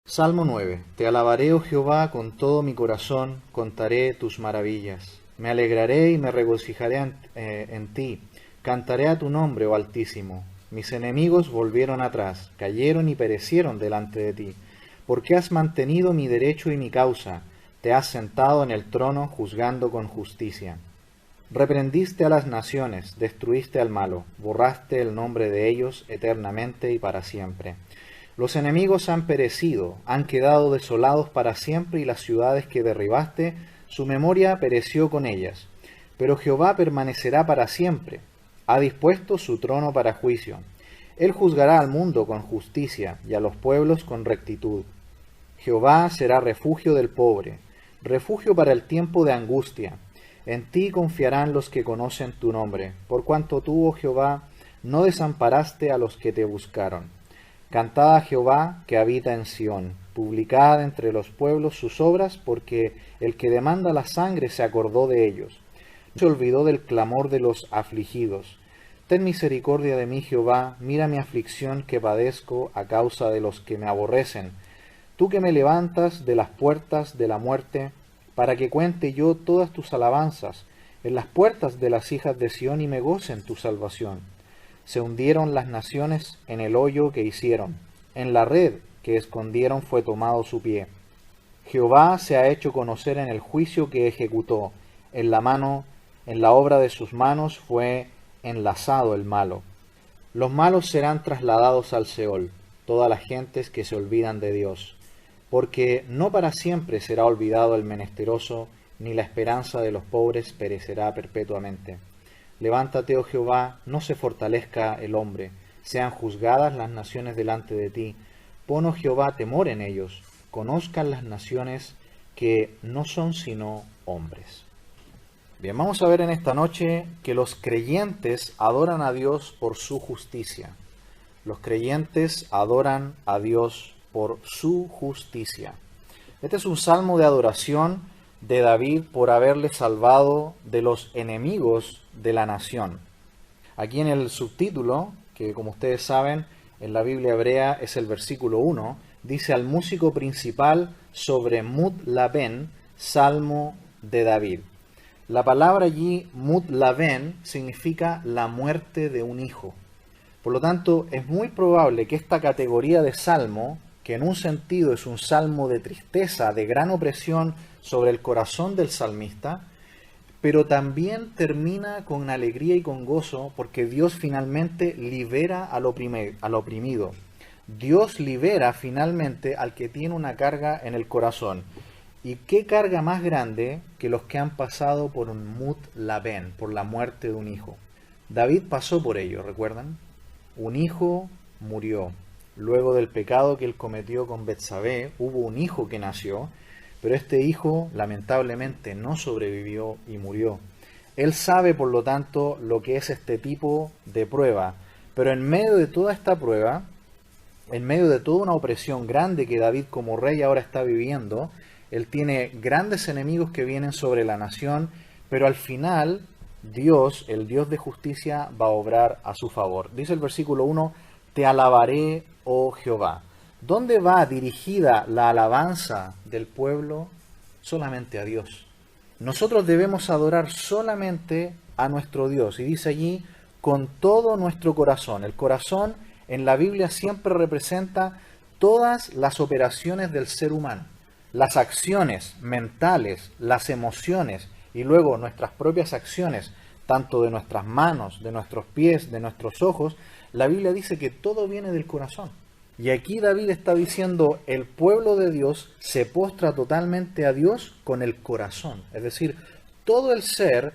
Salmo 9. Te alabaré, oh Jehová, con todo mi corazón, contaré tus maravillas. Me alegraré y me regocijaré en ti. Cantaré a tu nombre, oh Altísimo. Mis enemigos volvieron atrás, cayeron y perecieron delante de ti. Porque has mantenido mi derecho y mi causa. Te has sentado en el trono juzgando con justicia. Reprendiste a las naciones, destruiste al malo, borraste el nombre de ellos eternamente y para siempre. Los enemigos han perecido, han quedado desolados para siempre, y las ciudades que derribaste, su memoria pereció con ellas. Pero Jehová permanecerá para siempre, ha dispuesto su trono para juicio. Él juzgará al mundo con justicia y a los pueblos con rectitud. Jehová será refugio del pobre, refugio para el tiempo de angustia. En ti confiarán los que conocen tu nombre, por cuanto tú, oh Jehová, no desamparaste a los que te buscaron. Cantad a Jehová que habita en Sión, publicad entre los pueblos sus obras, porque el que demanda la sangre se acordó de ellos. No se olvidó del clamor de los afligidos. Ten misericordia de mí, Jehová, mira mi aflicción que padezco a causa de los que me aborrecen. Tú que me levantas de las puertas de la muerte, para que cuente yo todas tus alabanzas, en las puertas de las hijas de Sión, y me goce en tu salvación. Se hundieron las naciones en el hoyo que hicieron, en la red que escondieron fue tomado su pie. Jehová se ha hecho conocer en el juicio que ejecutó, en la obra de sus manos fue enlazado el malo. Los malos serán trasladados al Seol, todas las gentes que se olvidan de Dios, porque no para siempre será olvidado el menesteroso, ni la esperanza de los pobres perecerá perpetuamente. Levántate, oh Jehová, no se fortalezca el hombre, sean juzgadas las naciones delante de ti. Pon, oh Jehová, temor en ellos, conozcan las naciones que no son sino hombres. Bien, vamos a ver en esta noche que los creyentes adoran a Dios por su justicia. Los creyentes adoran a Dios por su justicia. Este es un salmo de adoración de David por haberle salvado de los enemigos de la nación. Aquí en el subtítulo, que como ustedes saben, en la Biblia hebrea es el versículo 1, dice al músico principal sobre Mut-Laben, Salmo de David. La palabra allí, Mut-Laben, significa la muerte de un hijo. Por lo tanto, es muy probable que esta categoría de salmo, que en un sentido es un salmo de tristeza, de gran opresión sobre el corazón del salmista, pero también termina con alegría y con gozo, porque Dios finalmente libera al oprimido. Dios libera finalmente al que tiene una carga en el corazón. ¿Y qué carga más grande que los que han pasado por un Mut-Laben, por la muerte de un hijo? David pasó por ello, ¿recuerdan? Un hijo murió. Luego del pecado que él cometió con Betsabé, hubo un hijo que nació, pero este hijo lamentablemente no sobrevivió y murió. Él sabe, por lo tanto, lo que es este tipo de prueba, pero en medio de toda esta prueba, en medio de toda una opresión grande que David como rey ahora está viviendo, él tiene grandes enemigos que vienen sobre la nación, pero al final Dios, el Dios de justicia, va a obrar a su favor. Dice el versículo 1, te alabaré, oh Jehová. ¿Dónde va dirigida la alabanza del pueblo? Solamente a Dios. Nosotros debemos adorar solamente a nuestro Dios. Y dice allí, con todo nuestro corazón. El corazón en la Biblia siempre representa todas las operaciones del ser humano. Las acciones mentales, las emociones y luego nuestras propias acciones, tanto de nuestras manos, de nuestros pies, de nuestros ojos. La Biblia dice que todo viene del corazón. Y aquí David está diciendo, el pueblo de Dios se postra totalmente a Dios con el corazón. Es decir, todo el ser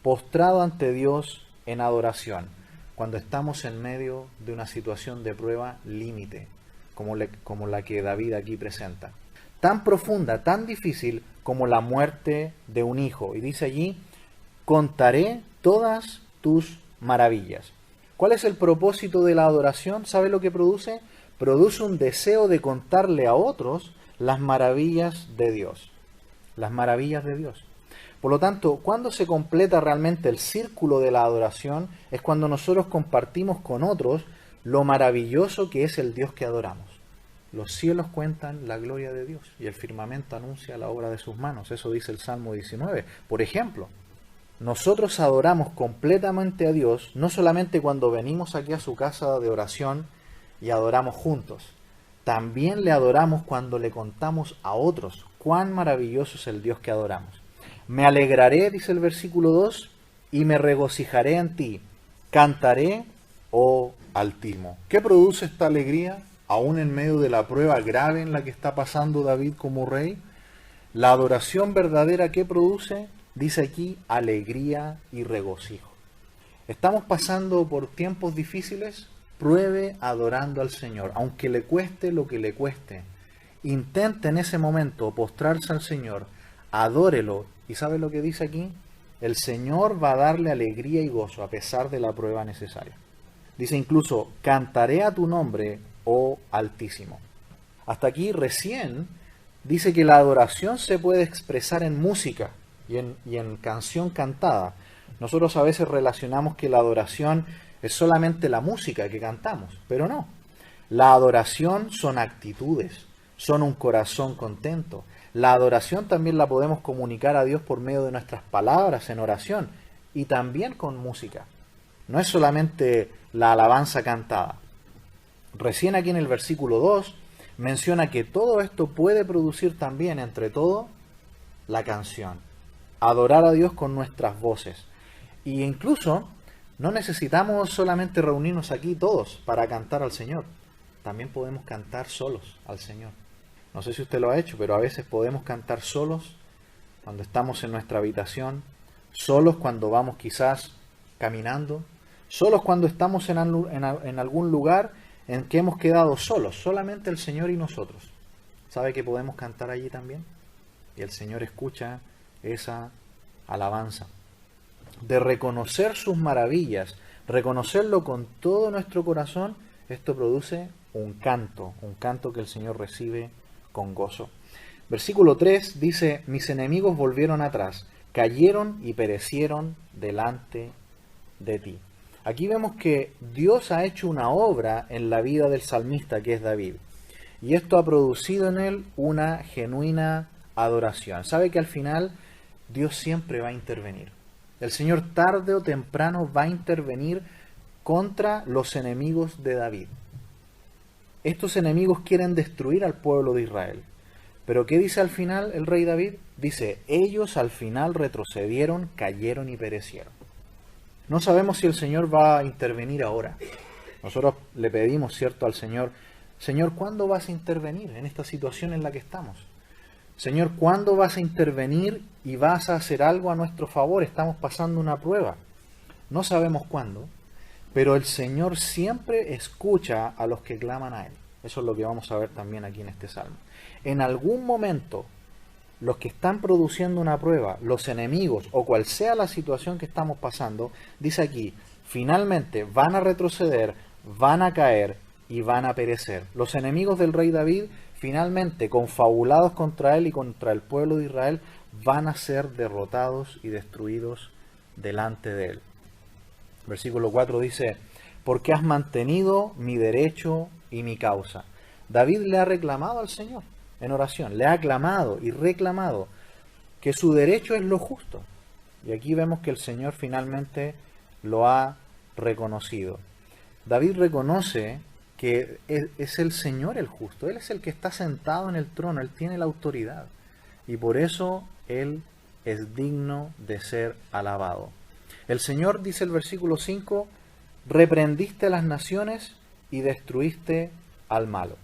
postrado ante Dios en adoración, cuando estamos en medio de una situación de prueba límite, como la que David aquí presenta. Tan profunda, tan difícil como la muerte de un hijo. Y dice allí, contaré todas tus maravillas. ¿Cuál es el propósito de la adoración? ¿Sabe lo que produce? Produce un deseo de contarle a otros las maravillas de Dios. Las maravillas de Dios. Por lo tanto, cuando se completa realmente el círculo de la adoración, es cuando nosotros compartimos con otros lo maravilloso que es el Dios que adoramos. Los cielos cuentan la gloria de Dios y el firmamento anuncia la obra de sus manos. Eso dice el Salmo 19. Por ejemplo, nosotros adoramos completamente a Dios, no solamente cuando venimos aquí a su casa de oración y adoramos juntos. También le adoramos cuando le contamos a otros cuán maravilloso es el Dios que adoramos. Me alegraré, dice el versículo 2, y me regocijaré en ti. Cantaré, oh Altísimo. ¿Qué produce esta alegría, aún en medio de la prueba grave en la que está pasando David como rey? La adoración verdadera que produce, dice aquí, alegría y regocijo. ¿Estamos pasando por tiempos difíciles? Pruebe adorando al Señor, aunque le cueste lo que le cueste. Intente en ese momento postrarse al Señor, adórelo. ¿Y sabe lo que dice aquí? El Señor va a darle alegría y gozo a pesar de la prueba necesaria. Dice incluso, cantaré a tu nombre, oh Altísimo. Hasta aquí recién dice que la adoración se puede expresar en música y en canción cantada. Nosotros a veces relacionamos que la adoración es solamente la música que cantamos, pero no. La adoración son actitudes, son un corazón contento. La adoración también la podemos comunicar a Dios por medio de nuestras palabras en oración y también con música. No es solamente la alabanza cantada. Recién aquí en el versículo 2 menciona que todo esto puede producir también, entre todo, la canción. Adorar a Dios con nuestras voces. Y incluso no necesitamos solamente reunirnos aquí todos para cantar al Señor. También podemos cantar solos al Señor. No sé si usted lo ha hecho, pero a veces podemos cantar solos cuando estamos en nuestra habitación, solos cuando vamos quizás caminando, solos cuando estamos en algún lugar en que hemos quedado solos, solamente el Señor y nosotros. ¿Sabe que podemos cantar allí también? Y el Señor escucha esa alabanza. De reconocer sus maravillas, reconocerlo con todo nuestro corazón, esto produce un canto que el Señor recibe con gozo. Versículo 3 dice, mis enemigos volvieron atrás, cayeron y perecieron delante de ti. Aquí vemos que Dios ha hecho una obra en la vida del salmista, que es David. Y esto ha producido en él una genuina adoración. Sabe que al final Dios siempre va a intervenir. El Señor tarde o temprano va a intervenir contra los enemigos de David. Estos enemigos quieren destruir al pueblo de Israel. Pero ¿qué dice al final el rey David? Dice, ellos al final retrocedieron, cayeron y perecieron. No sabemos si el Señor va a intervenir ahora. Nosotros le pedimos, ¿cierto?, al Señor, Señor, ¿cuándo vas a intervenir en esta situación en la que estamos? Señor, ¿cuándo vas a intervenir y vas a hacer algo a nuestro favor? Estamos pasando una prueba. No sabemos cuándo, pero el Señor siempre escucha a los que claman a Él. Eso es lo que vamos a ver también aquí en este salmo. En algún momento, los que están produciendo una prueba, los enemigos o cual sea la situación que estamos pasando, dice aquí, finalmente van a retroceder, van a caer y van a perecer. Los enemigos del rey David, finalmente, confabulados contra él y contra el pueblo de Israel, van a ser derrotados y destruidos delante de él. Versículo 4 dice, porque has mantenido mi derecho y mi causa. David le ha reclamado al Señor en oración, le ha clamado y reclamado que su derecho es lo justo. Y aquí vemos que el Señor finalmente lo ha reconocido. David reconoce que es el Señor el justo, Él es el que está sentado en el trono, Él tiene la autoridad. Y por eso Él es digno de ser alabado. El Señor, dice el versículo 5, reprendiste a las naciones y destruiste al malo.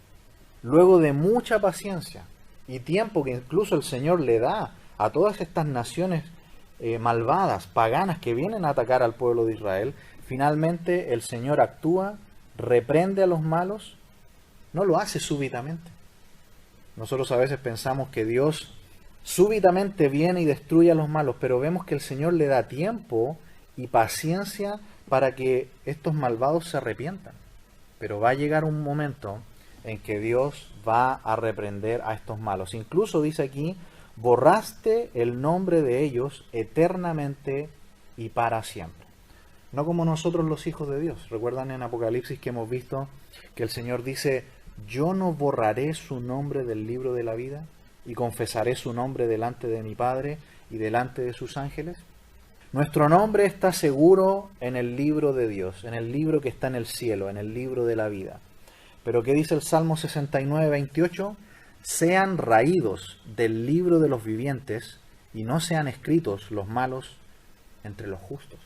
Luego de mucha paciencia y tiempo que incluso el Señor le da a todas estas naciones malvadas, paganas, que vienen a atacar al pueblo de Israel, finalmente el Señor actúa, reprende a los malos, no lo hace súbitamente. Nosotros a veces pensamos que Dios súbitamente viene y destruye a los malos, pero vemos que el Señor le da tiempo y paciencia para que estos malvados se arrepientan. Pero va a llegar un momento en que Dios va a reprender a estos malos. Incluso dice aquí, borraste el nombre de ellos eternamente y para siempre. No como nosotros los hijos de Dios. Recuerdan en Apocalipsis que hemos visto que el Señor dice, yo no borraré su nombre del libro de la vida y confesaré su nombre delante de mi Padre y delante de sus ángeles. Nuestro nombre está seguro en el libro de Dios, en el libro que está en el cielo, en el libro de la vida. Pero ¿qué dice el Salmo 69, 28? Sean raídos del libro de los vivientes y no sean escritos los malos entre los justos.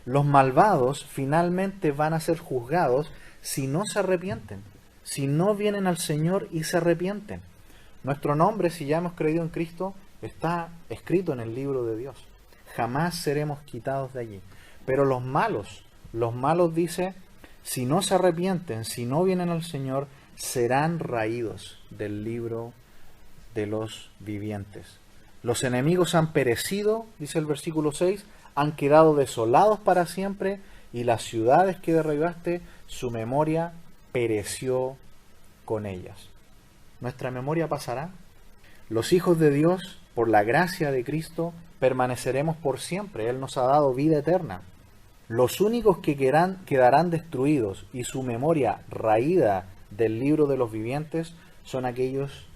Los malvados finalmente van a ser juzgados si no se arrepienten, si no vienen al Señor y se arrepienten. Nuestro nombre, si ya hemos creído en Cristo, está escrito en el libro de Dios. Jamás seremos quitados de allí. Pero los malos dice, si no se arrepienten, si no vienen al Señor, serán raídos del libro de los vivientes. Los enemigos han perecido, dice el versículo 6, han quedado desolados para siempre, y las ciudades que derribaste, su memoria pereció con ellas. ¿Nuestra memoria pasará? Los hijos de Dios, por la gracia de Cristo, permaneceremos por siempre. Él nos ha dado vida eterna. Los únicos que quedarán destruidos y su memoria raída del libro de los vivientes son aquellos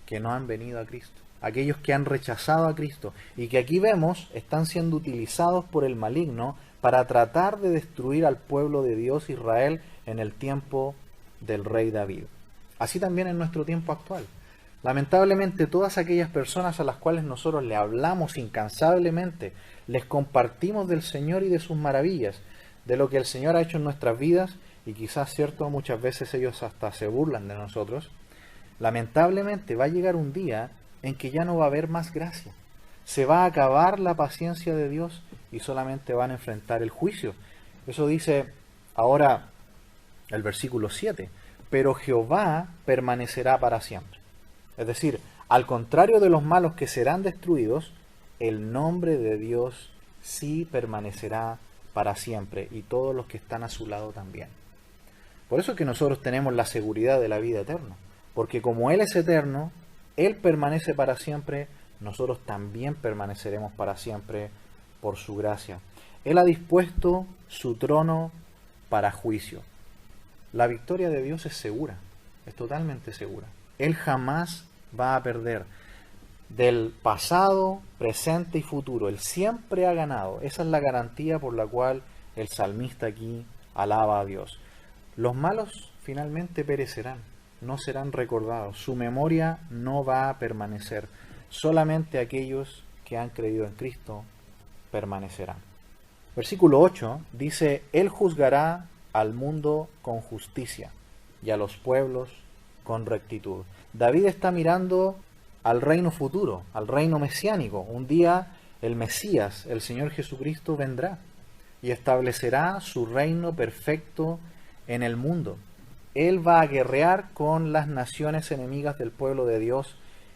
que no han venido a Cristo, aquellos que han rechazado a Cristo y que aquí vemos están siendo utilizados por el maligno para tratar de destruir al pueblo de Dios, Israel, en el tiempo del rey David. Así también en nuestro tiempo actual. Lamentablemente todas aquellas personas a las cuales nosotros le hablamos incansablemente, les compartimos del Señor y de sus maravillas, de lo que el Señor ha hecho en nuestras vidas, y quizás, cierto, muchas veces ellos hasta se burlan de nosotros. Lamentablemente va a llegar un día en que ya no va a haber más gracia. Se va a acabar la paciencia de Dios y solamente van a enfrentar el juicio. Eso dice ahora el versículo 7. Pero Jehová permanecerá para siempre. Es decir, al contrario de los malos que serán destruidos, el nombre de Dios sí permanecerá para siempre, y todos los que están a su lado también. Por eso es que nosotros tenemos la seguridad de la vida eterna, porque como Él es eterno, Él permanece para siempre, nosotros también permaneceremos para siempre por su gracia. Él ha dispuesto su trono para juicio. La victoria de Dios es segura, es totalmente segura. Él jamás va a perder. Del pasado, presente y futuro, Él siempre ha ganado. Esa es la garantía por la cual el salmista aquí alaba a Dios. Los malos finalmente perecerán, no serán recordados. Su memoria no va a permanecer. Solamente aquellos que han creído en Cristo permanecerán. Versículo 8 dice, Él juzgará al mundo con justicia y a los pueblos con rectitud. David está mirando al reino futuro, al reino mesiánico. Un día el Mesías, el Señor Jesucristo, vendrá y establecerá su reino perfecto en el mundo. Él va a guerrear con las naciones enemigas del pueblo de Dios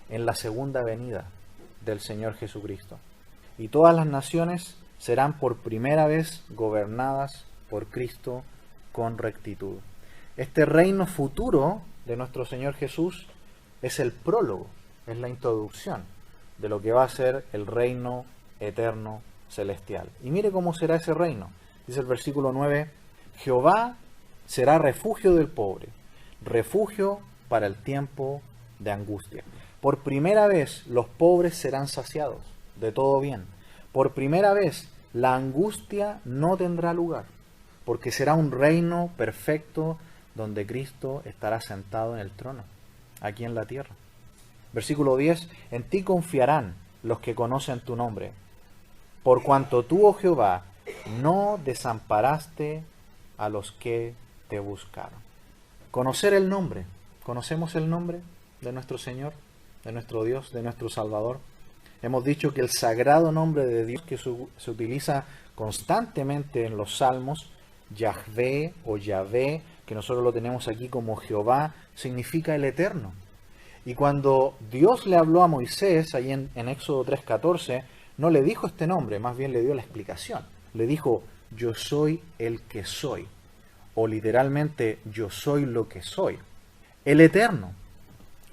en la segunda venida del Señor Jesucristo. Y todas las naciones serán por primera vez gobernadas por Cristo con rectitud. Este reino futuro de nuestro Señor Jesús es el prólogo, es la introducción de lo que va a ser el reino eterno celestial. Y mire cómo será ese reino. Dice el versículo 9, Jehová será refugio del pobre, refugio para el tiempo de angustia. Por primera vez los pobres serán saciados de todo bien. Por primera vez la angustia no tendrá lugar, porque será un reino perfecto donde Cristo estará sentado en el trono, aquí en la tierra. Versículo 10, en ti confiarán los que conocen tu nombre, por cuanto tú, oh Jehová, no desamparaste a los que te buscaron. Conocer el nombre. ¿Conocemos el nombre de nuestro Señor, de nuestro Dios, de nuestro Salvador? Hemos dicho que el sagrado nombre de Dios que se utiliza constantemente en los salmos, Yahvé o Yahvé, que nosotros lo tenemos aquí como Jehová, significa el eterno. Y cuando Dios le habló a Moisés, ahí en Éxodo 3:14, no le dijo este nombre, más bien le dio la explicación. Le dijo, yo soy el que soy, o literalmente, yo soy lo que soy. El eterno,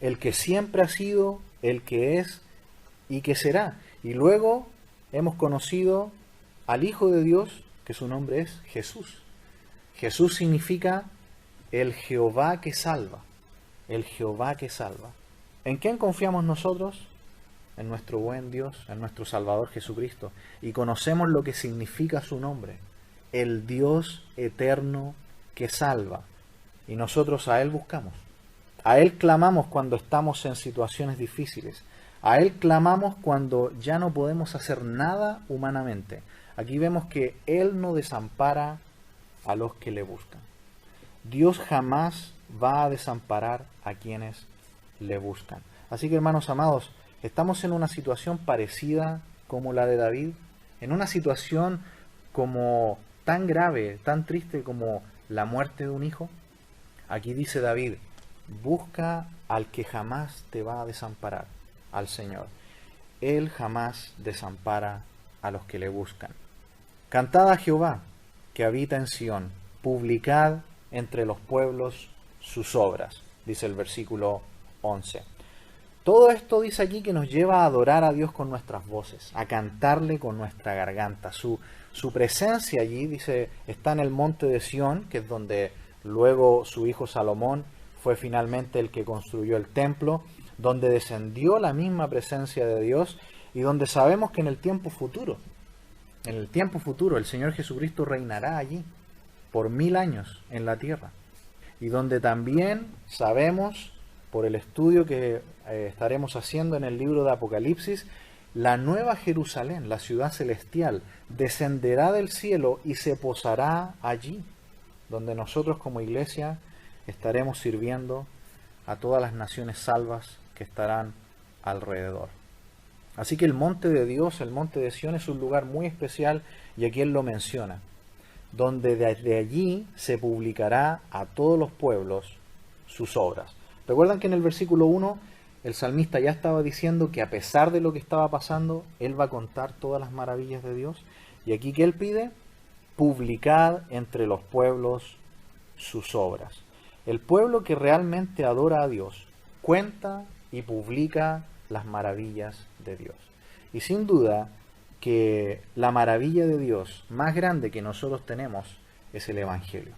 el que siempre ha sido, el que es y que será. Y luego hemos conocido al Hijo de Dios, que su nombre es Jesús. Jesús significa el Jehová que salva. el Jehová que salva. ¿En quién confiamos nosotros? En nuestro buen Dios, en nuestro Salvador Jesucristo. Y conocemos lo que significa su nombre, el Dios eterno que salva. Y nosotros a Él buscamos. A Él clamamos cuando estamos en situaciones difíciles. A Él clamamos cuando ya no podemos hacer nada humanamente. Aquí vemos que Él no desampara a los que le buscan. Dios jamás va a desamparar a quienes le buscan. Así que, hermanos amados, estamos en una situación parecida como la de David, en una situación como tan grave, tan triste como la muerte de un hijo. Aquí dice David, busca al que jamás te va a desamparar, al Señor. Él jamás desampara a los que le buscan. Cantad a Jehová, que habita en Sión, publicad entre los pueblos sus obras, dice el versículo 11. Todo esto dice aquí que nos lleva a adorar a Dios con nuestras voces, a cantarle con nuestra garganta. Su presencia allí, dice, está en el monte de Sión, que es donde luego su hijo Salomón fue finalmente el que construyó el templo, donde descendió la misma presencia de Dios y donde sabemos que en el tiempo futuro el Señor Jesucristo reinará allí por 1000 años en la tierra. Y donde también sabemos, por el estudio que estaremos haciendo en el libro de Apocalipsis, la nueva Jerusalén, la ciudad celestial, descenderá del cielo y se posará allí, donde nosotros como iglesia estaremos sirviendo a todas las naciones salvas que estarán alrededor. Así que el monte de Dios, el monte de Sión, es un lugar muy especial y aquí Él lo menciona, donde desde allí se publicará a todos los pueblos sus obras. Recuerdan que en el versículo 1 el salmista ya estaba diciendo que a pesar de lo que estaba pasando, Él va a contar todas las maravillas de Dios. Y aquí que Él pide, publicad entre los pueblos sus obras. El pueblo que realmente adora a Dios cuenta y publica las maravillas de Dios. Y sin duda que la maravilla de Dios más grande que nosotros tenemos es el Evangelio.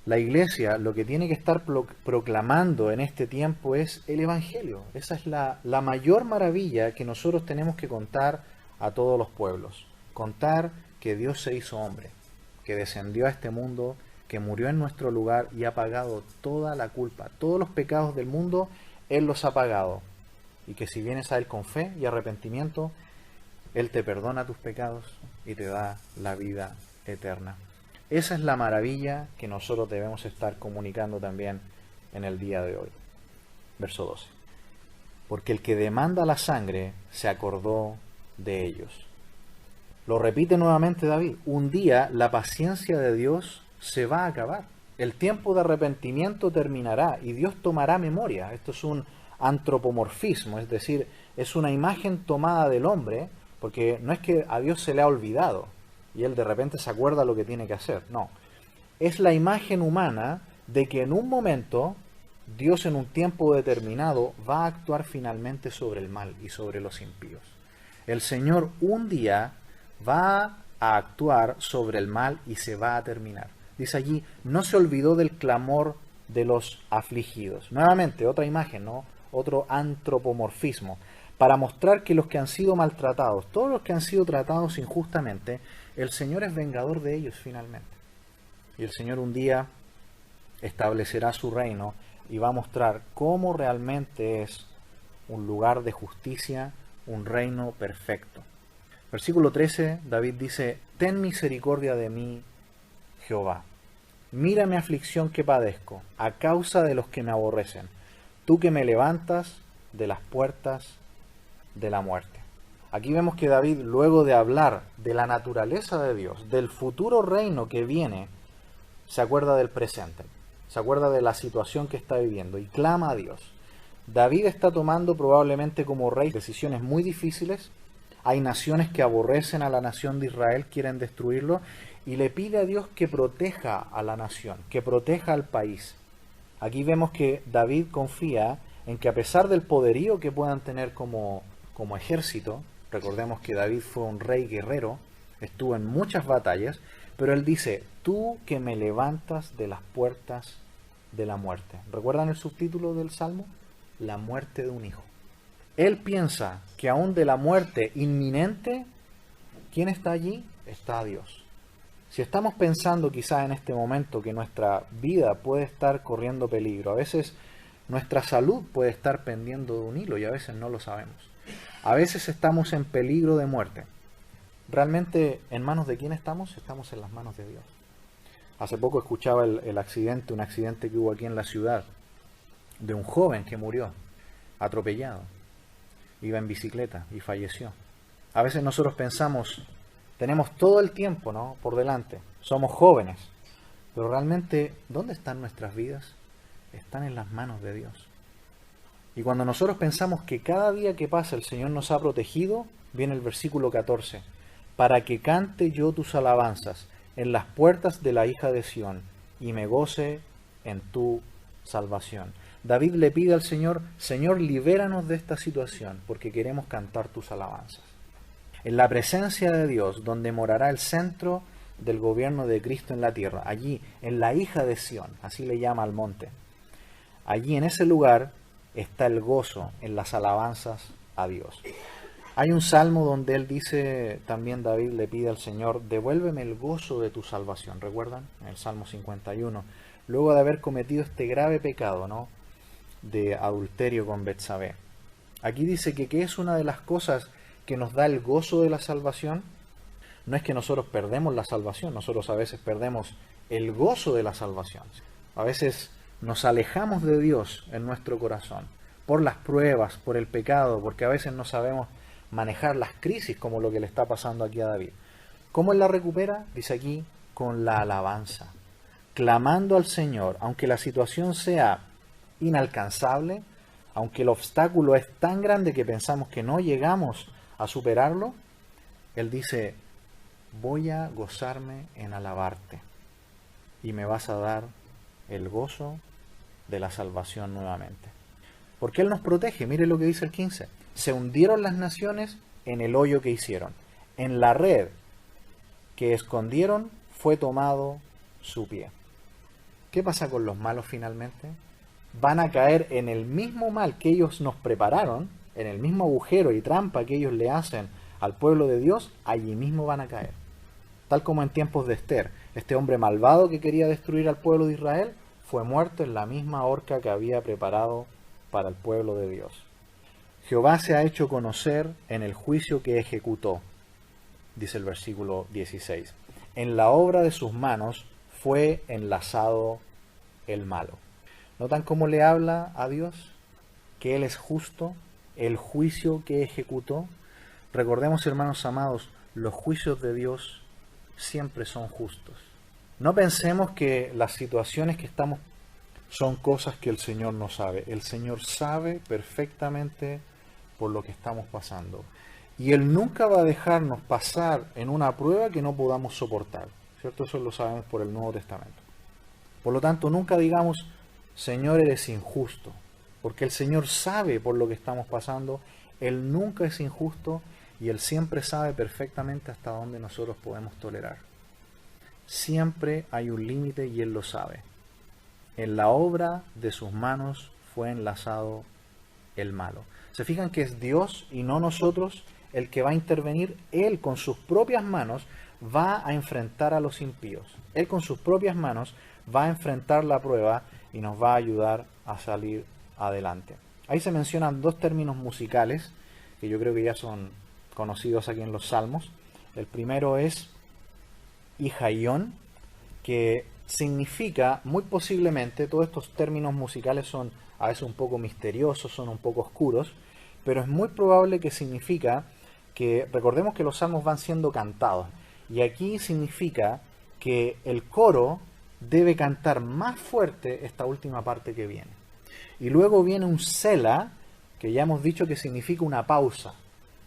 La iglesia lo que tiene que estar proclamando en este tiempo es el Evangelio. Esa es la mayor maravilla que nosotros tenemos que contar a todos los pueblos. Contar que Dios se hizo hombre, que descendió a este mundo, que murió en nuestro lugar y ha pagado toda la culpa. Todos los pecados del mundo, Él los ha pagado. Y que si vienes a Él con fe y arrepentimiento, Él te perdona tus pecados y te da la vida eterna. Esa es la maravilla que nosotros debemos estar comunicando también en el día de hoy. Verso 12. Porque el que demanda la sangre se acordó de ellos. Lo repite nuevamente David. Un día la paciencia de Dios se va a acabar. El tiempo de arrepentimiento terminará y Dios tomará memoria. Esto es un antropomorfismo, es decir, es una imagen tomada del hombre, porque no es que a Dios se le ha olvidado y Él de repente se acuerda lo que tiene que hacer. No, es la imagen humana de que en un momento Dios en un tiempo determinado va a actuar finalmente sobre el mal y sobre los impíos. El Señor un día va a actuar sobre el mal y se va a terminar. Dice allí, no se olvidó del clamor de los afligidos. Nuevamente, otra imagen, ¿no? Otro antropomorfismo, para mostrar que los que han sido maltratados, todos los que han sido tratados injustamente, el Señor es vengador de ellos finalmente. Y el Señor un día establecerá su reino y va a mostrar cómo realmente es un lugar de justicia, un reino perfecto. Versículo 13, David dice, ten misericordia de mí, Jehová. Mira mi aflicción que padezco, a causa de los que me aborrecen. Tú que me levantas de las puertas de la muerte. Aquí vemos que David, luego de hablar de la naturaleza de Dios, del futuro reino que viene, se acuerda del presente, se acuerda de la situación que está viviendo y clama a Dios. David está tomando probablemente como rey decisiones muy difíciles. Hay naciones que aborrecen a la nación de Israel, quieren destruirlo, y le pide a Dios que proteja a la nación, que proteja al país. Aquí vemos que David confía en que a pesar del poderío que puedan tener como ejército, recordemos que David fue un rey guerrero, estuvo en muchas batallas, pero él dice, tú que me levantas de las puertas de la muerte. ¿Recuerdan el subtítulo del Salmo? La muerte de un hijo. Él piensa que aún de la muerte inminente, ¿quién está allí? Está Dios. Si estamos pensando quizás en este momento que nuestra vida puede estar corriendo peligro, a veces nuestra salud puede estar pendiendo de un hilo y a veces no lo sabemos. A veces estamos en peligro de muerte. ¿Realmente en manos de quién estamos? Estamos en las manos de Dios. Hace poco escuchaba un accidente que hubo aquí en la ciudad, de un joven que murió atropellado. Iba en bicicleta y falleció. A veces nosotros pensamos, tenemos todo el tiempo, ¿no?, por delante, somos jóvenes, pero realmente, ¿dónde están nuestras vidas? Están en las manos de Dios. Y cuando nosotros pensamos que cada día que pasa el Señor nos ha protegido, viene el versículo 14, para que cante yo tus alabanzas en las puertas de la hija de Sión y me goce en tu salvación. David le pide al Señor, Señor, libéranos de esta situación, porque queremos cantar tus alabanzas. En la presencia de Dios, donde morará el centro del gobierno de Cristo en la tierra, allí, en la hija de Sión, así le llama al monte. Allí, en ese lugar, está el gozo en las alabanzas a Dios. Hay un salmo donde él dice, también David le pide al Señor, devuélveme el gozo de tu salvación. ¿Recuerdan? En el Salmo 51. Luego de haber cometido este grave pecado, ¿no?, de adulterio con Betsabé. Aquí dice que ¿qué es una de las cosas que nos da el gozo de la salvación? No es que nosotros perdemos la salvación, nosotros a veces perdemos el gozo de la salvación. A veces nos alejamos de Dios en nuestro corazón por las pruebas, por el pecado, porque a veces no sabemos manejar las crisis como lo que le está pasando aquí a David. ¿Cómo él la recupera? Dice aquí, con la alabanza, clamando al Señor, aunque la situación sea inalcanzable, aunque el obstáculo es tan grande que pensamos que no llegamos a superarlo, él dice, voy a gozarme en alabarte y me vas a dar el gozo de la salvación nuevamente. Porque él nos protege, mire lo que dice el 15, se hundieron las naciones en el hoyo que hicieron, en la red que escondieron fue tomado su pie. ¿Qué pasa con los malos finalmente? Van a caer en el mismo mal que ellos nos prepararon, en el mismo agujero y trampa que ellos le hacen al pueblo de Dios, allí mismo van a caer. Tal como en tiempos de Ester, este hombre malvado que quería destruir al pueblo de Israel, fue muerto en la misma horca que había preparado para el pueblo de Dios. Jehová se ha hecho conocer en el juicio que ejecutó, dice el versículo 16. En la obra de sus manos fue enlazado el malo. ¿Notan cómo le habla a Dios? Que Él es justo, el juicio que ejecutó. Recordemos, hermanos amados, los juicios de Dios siempre son justos. No pensemos que las situaciones que estamos son cosas que el Señor no sabe. El Señor sabe perfectamente por lo que estamos pasando. Y Él nunca va a dejarnos pasar en una prueba que no podamos soportar. ¿Cierto? Eso lo sabemos por el Nuevo Testamento. Por lo tanto, nunca digamos, Señor, eres injusto. Porque el Señor sabe por lo que estamos pasando. Él nunca es injusto y Él siempre sabe perfectamente hasta dónde nosotros podemos tolerar. Siempre hay un límite y Él lo sabe. En la obra de sus manos fue enlazado el malo. ¿Se fijan que es Dios y no nosotros el que va a intervenir? Él con sus propias manos va a enfrentar a los impíos. Él con sus propias manos va a enfrentar la prueba y nos va a ayudar a salir adelante. Ahí se mencionan dos términos musicales que yo creo que ya son conocidos aquí en los Salmos. El primero es Hijaión, que significa, muy posiblemente, todos estos términos musicales son a veces un poco misteriosos, son un poco oscuros, pero es muy probable que significa que, recordemos que los salmos van siendo cantados, y aquí significa que el coro debe cantar más fuerte esta última parte que viene. Y luego viene un Selah, que ya hemos dicho que significa una pausa.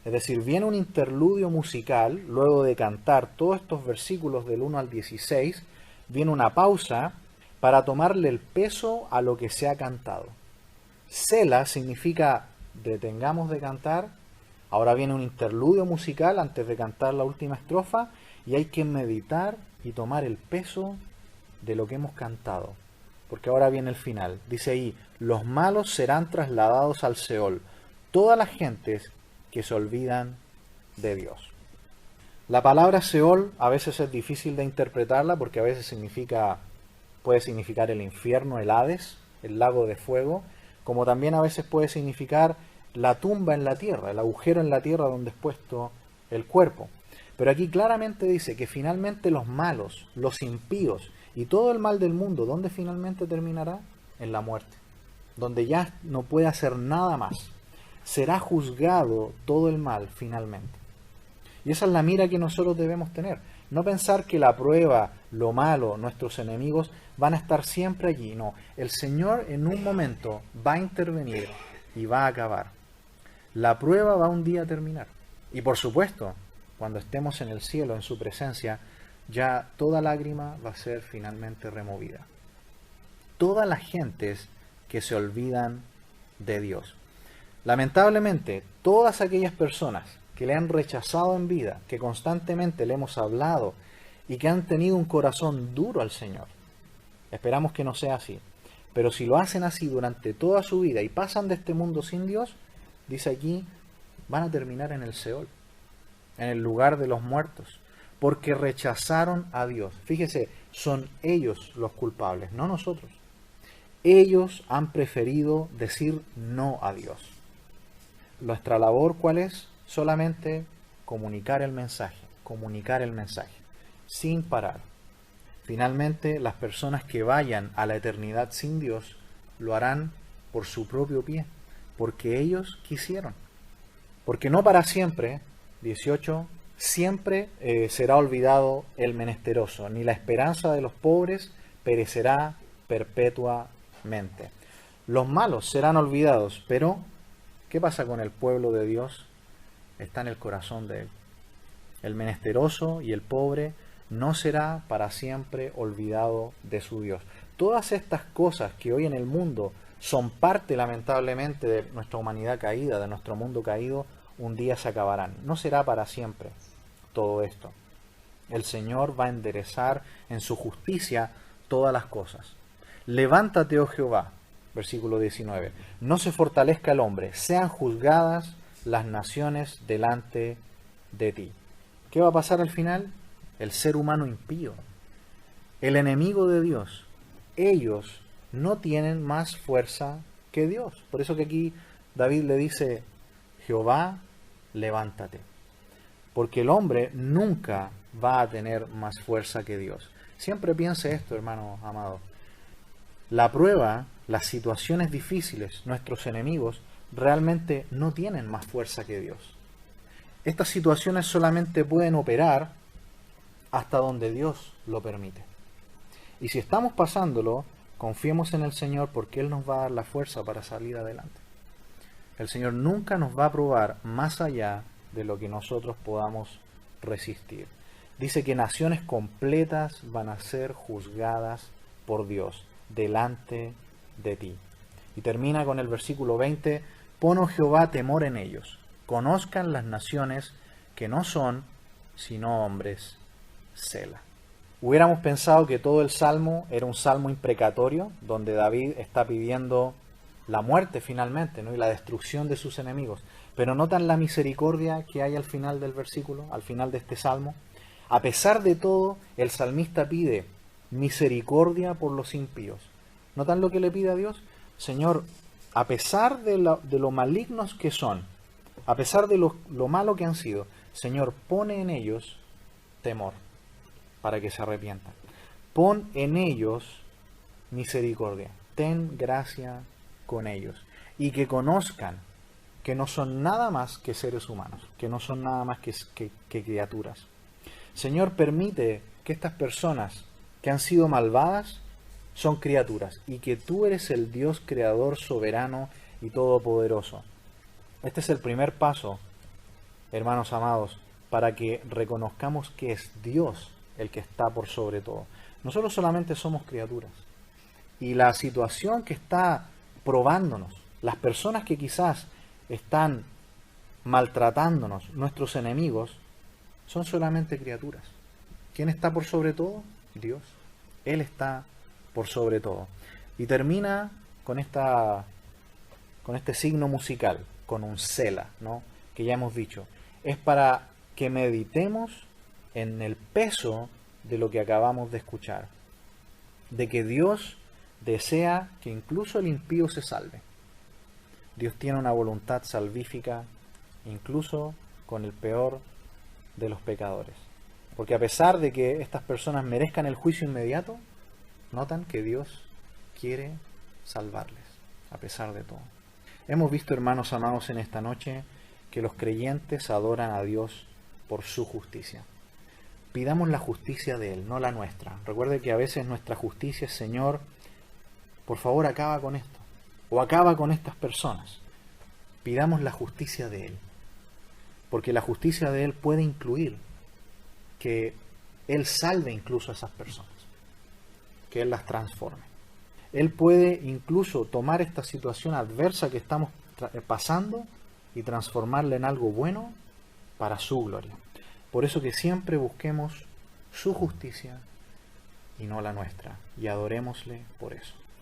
Es decir, viene un interludio musical, luego de cantar todos estos versículos del 1 al 16, viene una pausa para tomarle el peso a lo que se ha cantado. Selah significa detengamos de cantar, ahora viene un interludio musical antes de cantar la última estrofa, y hay que meditar y tomar el peso de lo que hemos cantado, porque ahora viene el final. Dice ahí, los malos serán trasladados al Seol, todas las gentes que se olvidan de Dios. La palabra Seol a veces es difícil de interpretarla porque a veces puede significar el infierno, el Hades, el lago de fuego, como también a veces puede significar la tumba en la tierra, el agujero en la tierra donde es puesto el cuerpo. Pero aquí claramente dice que finalmente los malos, los impíos y todo el mal del mundo, ¿dónde finalmente terminará? En la muerte, donde ya no puede hacer nada más. Será juzgado todo el mal finalmente. Y esa es la mira que nosotros debemos tener. No pensar que la prueba, lo malo, nuestros enemigos van a estar siempre allí. No, el Señor en un momento va a intervenir y va a acabar. La prueba va un día a terminar. Y por supuesto, cuando estemos en el cielo, en su presencia, ya toda lágrima va a ser finalmente removida. Todas las gentes que se olvidan de Dios. Lamentablemente, todas aquellas personas que le han rechazado en vida, que constantemente le hemos hablado y que han tenido un corazón duro al Señor. Esperamos que no sea así. Pero si lo hacen así durante toda su vida y pasan de este mundo sin Dios, dice aquí, van a terminar en el Seol, en el lugar de los muertos, porque rechazaron a Dios. Fíjese, son ellos los culpables, no nosotros. Ellos han preferido decir no a Dios. Nuestra labor, ¿cuál es? Solamente comunicar el mensaje, sin parar. Finalmente, las personas que vayan a la eternidad sin Dios lo harán por su propio pie, porque ellos quisieron. Porque no para siempre, 18, siempre será olvidado el menesteroso, ni la esperanza de los pobres perecerá perpetuamente. Los malos serán olvidados, pero ¿qué pasa con el pueblo de Dios? Está en el corazón de Él. El menesteroso y el pobre no será para siempre olvidado de su Dios. Todas estas cosas que hoy en el mundo son parte, lamentablemente, de nuestra humanidad caída, de nuestro mundo caído, un día se acabarán. No será para siempre todo esto. El Señor va a enderezar en su justicia todas las cosas. Levántate, oh Jehová, versículo 19. No se fortalezca el hombre, sean juzgadas las naciones delante de ti. ¿Qué va a pasar al final? El ser humano impío, el enemigo de Dios, ellos no tienen más fuerza que Dios. Por eso que aquí David le dice, Jehová, levántate. Porque el hombre nunca va a tener más fuerza que Dios. Siempre piense esto, hermano amado. La prueba, las situaciones difíciles, nuestros enemigos, realmente no tienen más fuerza que Dios. Estas situaciones solamente pueden operar hasta donde Dios lo permite. Y si estamos pasándolo, confiemos en el Señor porque Él nos va a dar la fuerza para salir adelante. El Señor nunca nos va a probar más allá de lo que nosotros podamos resistir. Dice que naciones completas van a ser juzgadas por Dios delante de ti. Y termina con el versículo 20, pon, oh Jehová, temor en ellos, conozcan las naciones que no son sino hombres, Sela. Hubiéramos pensado que todo el salmo era un salmo imprecatorio, donde David está pidiendo la muerte finalmente, ¿no? Y la destrucción de sus enemigos. Pero notan la misericordia que hay al final del versículo, al final de este salmo. A pesar de todo, el salmista pide misericordia por los impíos. ¿Notan lo que le pide a Dios? Señor, a pesar de lo malignos que son, a pesar de lo malo que han sido, Señor, pone en ellos temor para que se arrepientan. Pon en ellos misericordia. Ten gracia con ellos. Y que conozcan que no son nada más que seres humanos, que no son nada más que criaturas. Señor, permite que estas personas que han sido malvadas son criaturas y que tú eres el Dios creador, soberano y todopoderoso. Este es el primer paso, hermanos amados, para que reconozcamos que es Dios el que está por sobre todo. Nosotros solamente somos criaturas. Y la situación que está probándonos, las personas que quizás están maltratándonos, nuestros enemigos, son solamente criaturas. ¿Quién está por sobre todo? Dios. Él está por sobre todo. Y termina con este signo musical, con un sela, ¿no? Que ya hemos dicho. Es para que meditemos en el peso de lo que acabamos de escuchar, de que Dios desea que incluso el impío se salve. Dios tiene una voluntad salvífica incluso con el peor de los pecadores. Porque a pesar de que estas personas merezcan el juicio inmediato, notan que Dios quiere salvarles, a pesar de todo. Hemos visto, hermanos amados, en esta noche que los creyentes adoran a Dios por su justicia. Pidamos la justicia de Él, no la nuestra. Recuerde que a veces nuestra justicia es: Señor, por favor acaba con esto, o acaba con estas personas. Pidamos la justicia de Él, porque la justicia de Él puede incluir que Él salve incluso a esas personas, que Él las transforme. Él puede incluso tomar esta situación adversa que estamos pasando y transformarla en algo bueno para su gloria. Por eso que siempre busquemos su justicia y no la nuestra, y adorémosle por eso.